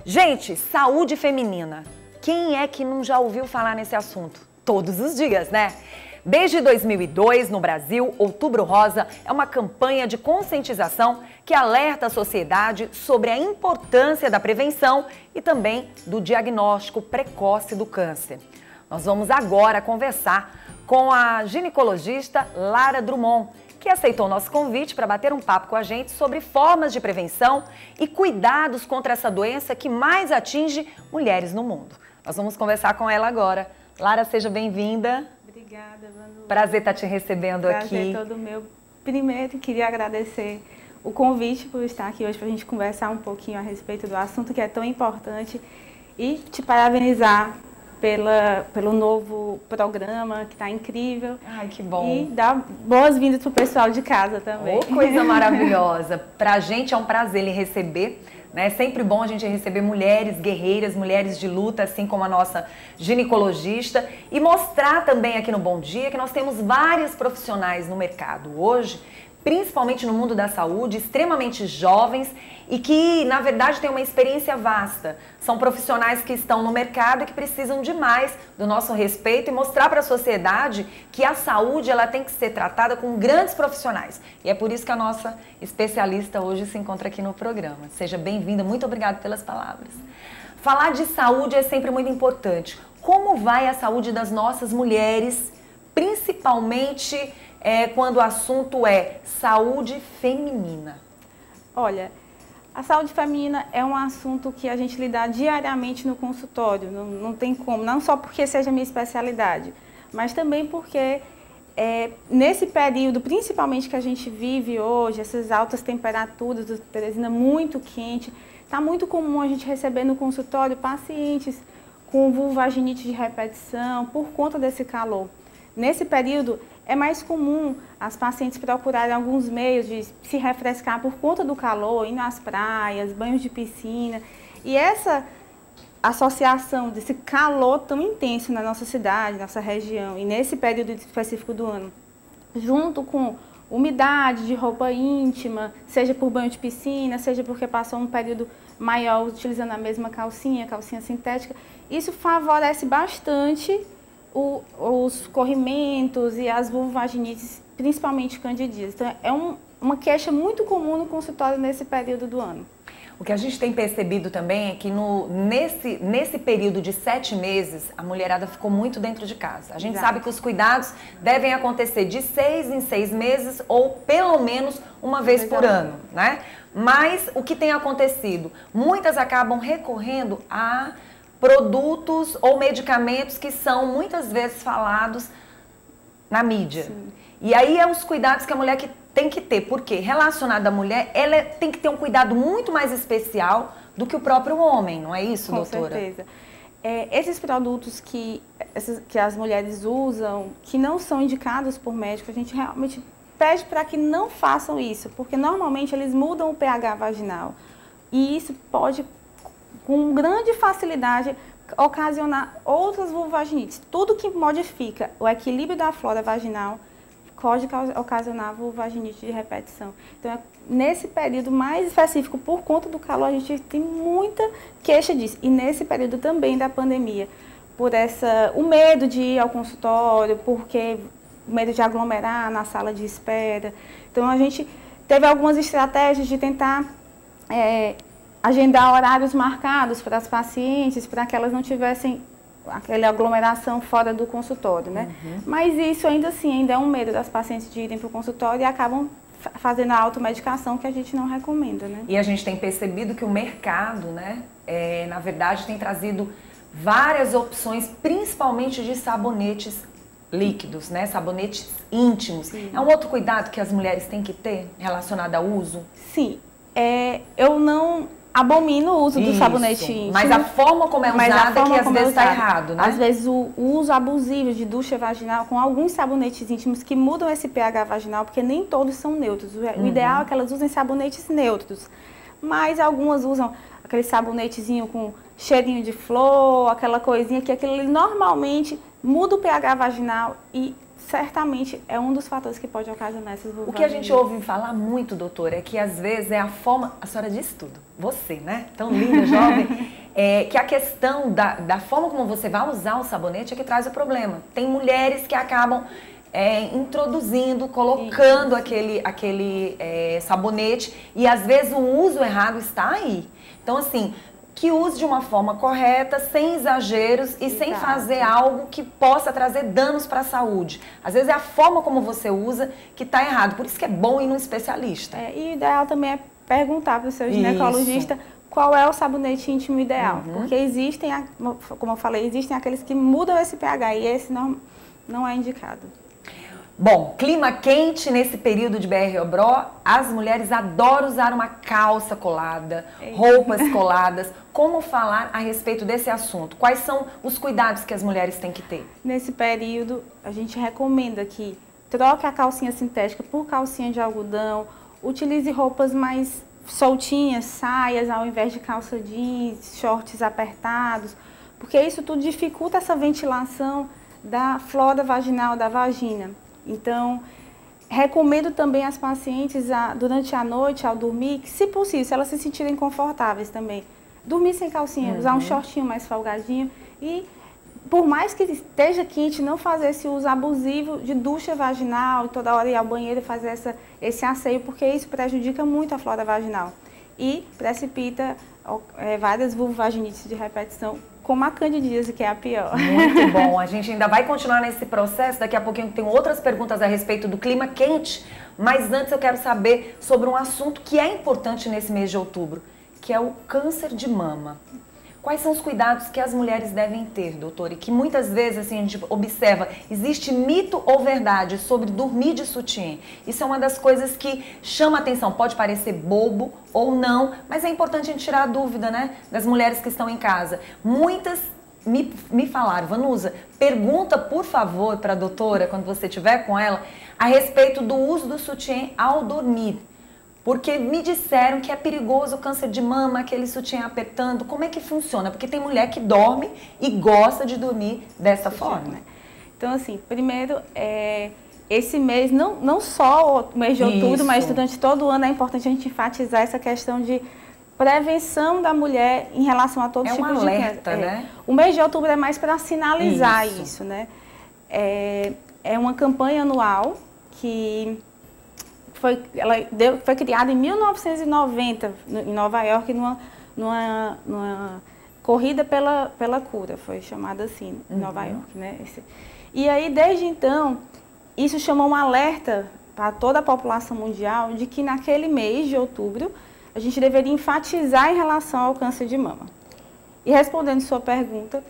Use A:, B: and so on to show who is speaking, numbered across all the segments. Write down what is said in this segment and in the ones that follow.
A: Gente, saúde feminina. Quem é que não já ouviu falar nesse assunto? Todos os dias, né? Desde 2002, no Brasil, Outubro Rosa é uma campanha de conscientização que alerta a sociedade sobre a importância da prevenção e também do diagnóstico precoce do câncer. Nós vamos agora conversar com a ginecologista Lara Drummond, que aceitou nosso convite para bater um papo com a gente sobre formas de prevenção e cuidados contra essa doença que mais atinge mulheres no mundo. Nós vamos conversar com ela agora. Lara, seja bem-vinda.
B: Obrigada, Manu.
A: Prazer estar te recebendo aqui.
B: Prazer todo meu. Primeiro, queria agradecer o convite por estar aqui hoje para a gente conversar um pouquinho a respeito do assunto que é tão importante e te parabenizar pelo novo programa, que está incrível.
A: Ai, que bom.
B: E dar boas-vindas para o pessoal de casa também.
A: Oh, coisa maravilhosa. Para a gente é um prazer lhe receber. É sempre bom a gente receber mulheres guerreiras, mulheres de luta, assim como a nossa ginecologista, e mostrar também aqui no Bom Dia que nós temos várias profissionais no mercado hoje, principalmente no mundo da saúde, extremamente jovens e que, na verdade, têm uma experiência vasta. São profissionais que estão no mercado e que precisam demais do nosso respeito e mostrar para a sociedade que a saúde ela tem que ser tratada com grandes profissionais. E é por isso que a nossa especialista hoje se encontra aqui no programa. Seja bem-vinda, muito obrigada pelas palavras. Falar de saúde é sempre muito importante. Como vai a saúde das nossas mulheres, principalmente quando o assunto é saúde feminina?
B: Olha, a saúde feminina é um assunto que a gente lida diariamente no consultório, não tem como, não só porque seja a minha especialidade, mas também porque nesse período, principalmente que a gente vive hoje, essas altas temperaturas, Teresina, muito quente, está muito comum a gente receber no consultório pacientes com vulvaginite de repetição por conta desse calor. Nesse período, é mais comum as pacientes procurarem alguns meios de se refrescar por conta do calor, ir nas praias, banhos de piscina. E essa associação desse calor tão intenso na nossa cidade, nossa região, e nesse período específico do ano, junto com umidade de roupa íntima, seja por banho de piscina, seja porque passou um período maior utilizando a mesma calcinha sintética, isso favorece bastante os corrimentos e as vulvaginites, principalmente candidíases. Então, é uma queixa muito comum no consultório nesse período do ano.
A: O que a gente tem percebido também é que nesse período de 7 meses, a mulherada ficou muito dentro de casa. A gente sabe que os cuidados devem acontecer de 6 em 6 meses ou pelo menos uma vez por ano, né? Mas o que tem acontecido? Muitas acabam recorrendo a produtos ou medicamentos que são muitas vezes falados na mídia. Sim. E aí é os cuidados que a mulher tem que ter, porque relacionada à mulher, ela tem que ter um cuidado muito mais especial do que o próprio homem, não é isso, doutora?
B: Com certeza. Esses produtos que as mulheres usam, que não são indicados por médico, a gente realmente pede para que não façam isso, porque normalmente eles mudam o pH vaginal e isso pode, com grande facilidade, ocasionar outras vulvaginites. Tudo que modifica o equilíbrio da flora vaginal pode ocasionar vulvaginite de repetição. Então, nesse período mais específico, por conta do calor, a gente tem muita queixa disso. E nesse período também da pandemia, por o medo de ir ao consultório, porque o medo de aglomerar na sala de espera. Então, a gente teve algumas estratégias de tentar agendar horários marcados para as pacientes, para que elas não tivessem aquela aglomeração fora do consultório, né? Uhum. Mas isso ainda assim, ainda é um medo das pacientes de irem para o consultório e acabam fazendo a automedicação, que a gente não recomenda, né?
A: E a gente tem percebido que o mercado, né, na verdade, tem trazido várias opções, principalmente de sabonetes líquidos, né? Sabonetes íntimos. Sim. É um outro cuidado que as mulheres têm que ter relacionado ao uso?
B: Sim. Eu não abomino o uso do sabonete íntimo.
A: Mas a forma como é usada que às vezes está errado, né?
B: Às vezes o uso abusivo de ducha vaginal com alguns sabonetes íntimos que mudam esse pH vaginal, porque nem todos são neutros. O ideal é que elas usem sabonetes neutros. Mas algumas usam aquele sabonetezinho com cheirinho de flor, aquela coisinha que aquilo normalmente muda o pH vaginal e certamente é um dos fatores que pode ocasionar essas vulvaginites.
A: O que a gente ouve falar muito, doutora, é que às vezes é a forma... A senhora disse tudo. Você, né? Tão linda, jovem. que a questão da forma como você vai usar o sabonete é que traz o problema. Tem mulheres que acabam introduzindo, colocando aquele sabonete e às vezes o uso errado está aí. Então assim, que use de uma forma correta, sem exageros e sem fazer algo que possa trazer danos para a saúde. Às vezes é a forma como você usa que está errado, por isso que é bom ir no especialista.
B: E o ideal também é perguntar para o seu ginecologista qual é o sabonete íntimo ideal, porque existem, como eu falei, existem aqueles que mudam esse pH e esse não é indicado.
A: Bom, clima quente nesse período de BR-Obró, as mulheres adoram usar uma calça colada, roupas coladas. Como falar a respeito desse assunto? Quais são os cuidados que as mulheres têm que ter?
B: Nesse período, a gente recomenda que troque a calcinha sintética por calcinha de algodão, utilize roupas mais soltinhas, saias, ao invés de calça jeans, shorts apertados, porque isso tudo dificulta essa ventilação da flora vaginal, da vagina. Então, recomendo também às pacientes, durante a noite, ao dormir, que se possível, se elas se sentirem confortáveis também, dormir sem calcinha, usar um shortinho mais folgadinho e, por mais que esteja quente, não fazer esse uso abusivo de ducha vaginal, toda hora ir ao banheiro e fazer esse asseio, porque isso prejudica muito a flora vaginal e precipita várias vulvovaginites de repetição, como a candidíase, que é a pior.
A: Muito bom. A gente ainda vai continuar nesse processo. Daqui a pouquinho tem outras perguntas a respeito do clima quente. Mas antes eu quero saber sobre um assunto que é importante nesse mês de outubro, que é o câncer de mama. Quais são os cuidados que as mulheres devem ter, doutora? E que muitas vezes assim, a gente observa, existe mito ou verdade sobre dormir de sutiã. Isso é uma das coisas que chama a atenção. Pode parecer bobo ou não, mas é importante a gente tirar a dúvida, né, das mulheres que estão em casa. Muitas me falaram, Vanusa, pergunta por favor para a doutora, quando você estiver com ela, a respeito do uso do sutiã ao dormir. Porque me disseram que é perigoso o câncer de mama, aquele sutiã apertando. Como é que funciona? Porque tem mulher que dorme e gosta de dormir dessa forma.
B: Então, assim, primeiro, esse mês, não só o mês de outubro, mas durante todo o ano é importante a gente enfatizar essa questão de prevenção da mulher em relação a todos os tipos de câncer. É um alerta, né? O mês de outubro é mais para sinalizar isso, né? É uma campanha anual que foi criada em 1990 em Nova York, numa corrida pela cura, foi chamada assim, em Nova York, né? E aí, desde então, isso chamou um alerta para toda a população mundial de que naquele mês de outubro a gente deveria enfatizar em relação ao câncer de mama. E respondendo sua pergunta,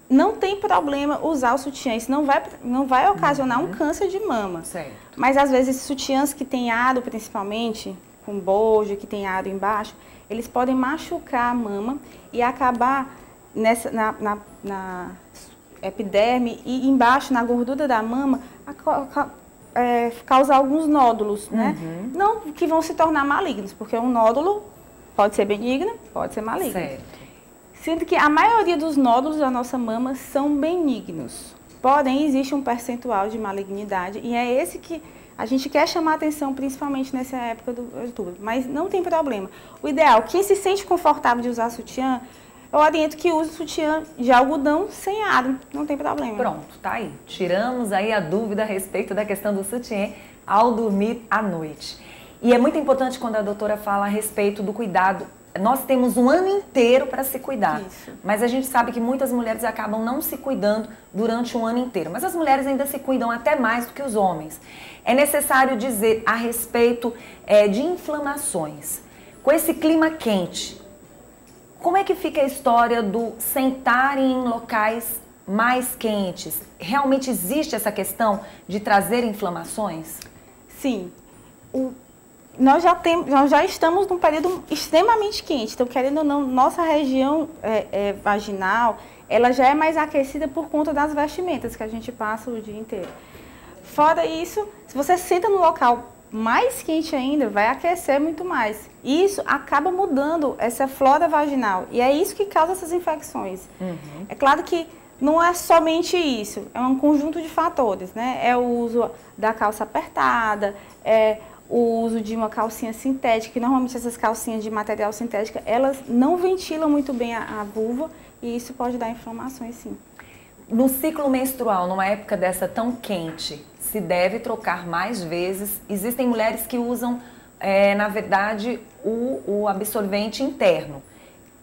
B: não tem problema usar o sutiã, isso não vai ocasionar um câncer de mama.
A: Certo.
B: Mas às vezes esses sutiãs que tem aro, principalmente, com bojo, que tem aro embaixo, eles podem machucar a mama e acabar na epiderme e embaixo, na gordura da mama, causar alguns nódulos, né? Não que vão se tornar malignos, porque um nódulo pode ser benigno, pode ser maligno.
A: Certo.
B: Sendo que a maioria dos nódulos da nossa mama são benignos. Porém, existe um percentual de malignidade e é esse que a gente quer chamar a atenção, principalmente nessa época do outubro. Mas não tem problema. O ideal, quem se sente confortável de usar sutiã, eu oriento que use sutiã de algodão sem aro, não tem problema.
A: Pronto, tá aí. Tiramos aí a dúvida a respeito da questão do sutiã ao dormir à noite. E é muito importante quando a doutora fala a respeito do cuidado. Nós temos um ano inteiro para se cuidar, mas a gente sabe que muitas mulheres acabam não se cuidando durante um ano inteiro. Mas as mulheres ainda se cuidam até mais do que os homens. É necessário dizer a respeito de inflamações. Com esse clima quente, como é que fica a história do sentar em locais mais quentes? Realmente existe essa questão de trazer inflamações?
B: Sim. Nós já estamos num período extremamente quente, então, querendo ou não, nossa região vaginal, ela já é mais aquecida por conta das vestimentas que a gente passa o dia inteiro. Fora isso, se você senta no local mais quente ainda, vai aquecer muito mais. Isso acaba mudando essa flora vaginal e é isso que causa essas infecções. É claro que não é somente isso, é um conjunto de fatores, né? É o uso da calça apertada, o uso de uma calcinha sintética, que normalmente essas calcinhas de material sintética, elas não ventilam muito bem a vulva e isso pode dar inflamações, sim.
A: No ciclo menstrual, numa época dessa tão quente, se deve trocar mais vezes. Existem mulheres que usam, na verdade, o absorvente interno.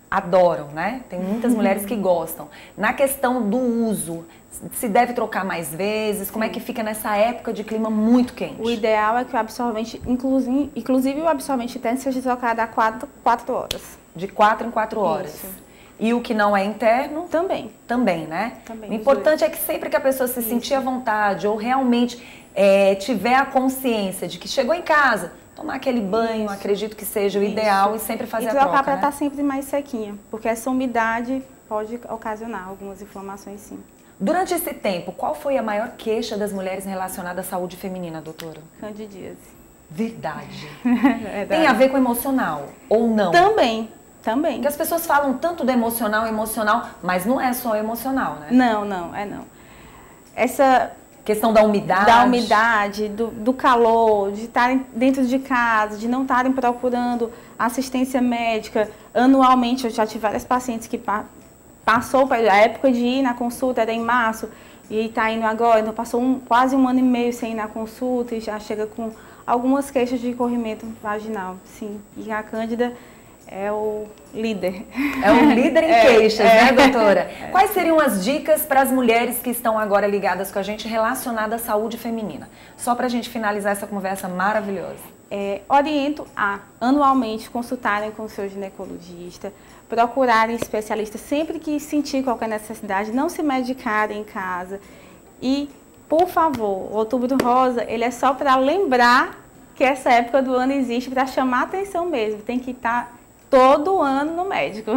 A: Adoram, né? Tem muitas mulheres que gostam. Na questão do uso, se deve trocar mais vezes? Como é que fica nessa época de clima muito quente?
B: O ideal é que o absorvente, inclusive o absorvente interno, seja trocado a 4 horas.
A: De 4 em 4 horas.
B: Isso.
A: E o que não é interno?
B: Também.
A: Também, né?
B: Também,
A: o importante é que sempre que a pessoa se sentir à vontade ou realmente tiver a consciência de que chegou em casa, tomar aquele banho, acredito que seja o ideal e sempre fazer a troca,
B: trocar para
A: né?
B: estar sempre mais sequinha, porque essa umidade pode ocasionar algumas inflamações, sim.
A: Durante esse tempo, qual foi a maior queixa das mulheres relacionada à saúde feminina, doutora?
B: Candidíase.
A: Verdade.
B: Verdade.
A: Tem a ver com emocional ou não?
B: Também.
A: Porque as pessoas falam tanto do emocional, mas não é só emocional, né?
B: Não. Essa
A: questão da umidade.
B: Da umidade, do calor, de estarem dentro de casa, de não estarem procurando assistência médica. Anualmente, eu já tive várias pacientes que passou a época de ir na consulta, era em março, e está indo agora, então passou quase 1 ano e meio sem ir na consulta e já chega com algumas queixas de corrimento vaginal, sim. E a Cândida é o líder.
A: É o líder em queixas, né, doutora? Quais seriam as dicas para as mulheres que estão agora ligadas com a gente relacionadas à saúde feminina? Só para a gente finalizar essa conversa maravilhosa.
B: Oriento a anualmente consultarem com o seu ginecologista, procurarem especialistas sempre que sentir qualquer necessidade, não se medicarem em casa. E, por favor, o Outubro Rosa, ele é só para lembrar que essa época do ano existe, para chamar a atenção mesmo. Tem que estar todo ano no médico.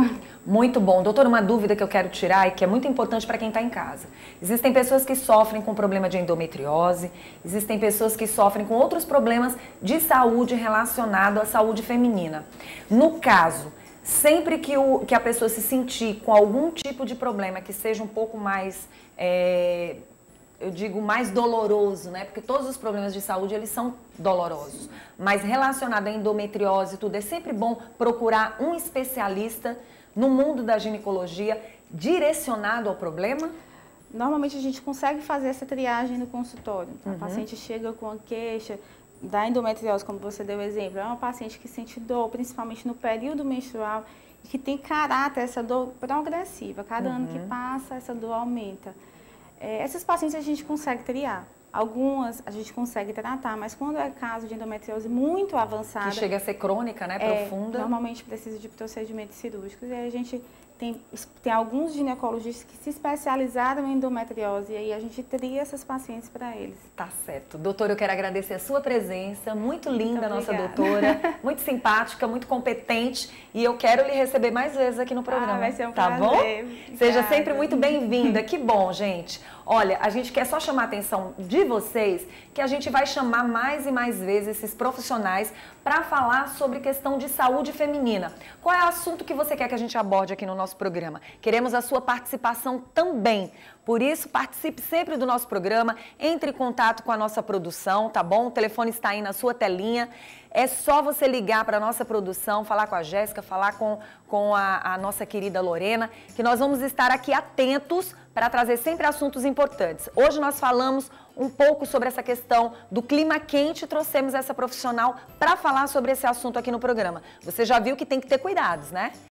A: Muito bom. Doutora, uma dúvida que eu quero tirar e que é muito importante para quem está em casa. Existem pessoas que sofrem com problema de endometriose, existem pessoas que sofrem com outros problemas de saúde relacionados à saúde feminina. No caso, sempre que a pessoa se sentir com algum tipo de problema que seja um pouco mais, eu digo mais doloroso, né? Porque todos os problemas de saúde, eles são dolorosos. Mas relacionado à endometriose e tudo, é sempre bom procurar um especialista no mundo da ginecologia direcionado ao problema?
B: Normalmente a gente consegue fazer essa triagem no consultório. A paciente chega com a queixa da endometriose, como você deu o exemplo. É uma paciente que sente dor, principalmente no período menstrual, e que tem caráter, essa dor progressiva. Cada ano que passa, essa dor aumenta. Essas pacientes a gente consegue triar. Algumas a gente consegue tratar, mas quando é caso de endometriose muito avançada...
A: Que chega a ser crônica, né? Profunda.
B: Normalmente precisa de procedimentos cirúrgicos. E aí a gente tem alguns ginecologistas que se especializaram em endometriose e aí a gente tria essas pacientes para eles.
A: Tá certo. Doutora, eu quero agradecer a sua presença. Muito linda a nossa doutora. Muito simpática, muito competente. E eu quero lhe receber mais vezes aqui no programa.
B: Vai ser um
A: prazer. Tá bom? Obrigada. Seja sempre muito bem-vinda. Que bom, gente. Olha, a gente quer só chamar a atenção de vocês que a gente vai chamar mais e mais vezes esses profissionais para falar sobre questão de saúde feminina. Qual é o assunto que você quer que a gente aborde aqui no nosso programa? Queremos a sua participação também. Por isso, participe sempre do nosso programa, entre em contato com a nossa produção, tá bom? O telefone está aí na sua telinha. É só você ligar para a nossa produção, falar com a Jéssica, falar com a nossa querida Lorena, que nós vamos estar aqui atentos para trazer sempre assuntos importantes. Hoje nós falamos um pouco sobre essa questão do clima quente e trouxemos essa profissional para falar sobre esse assunto aqui no programa. Você já viu que tem que ter cuidados, né?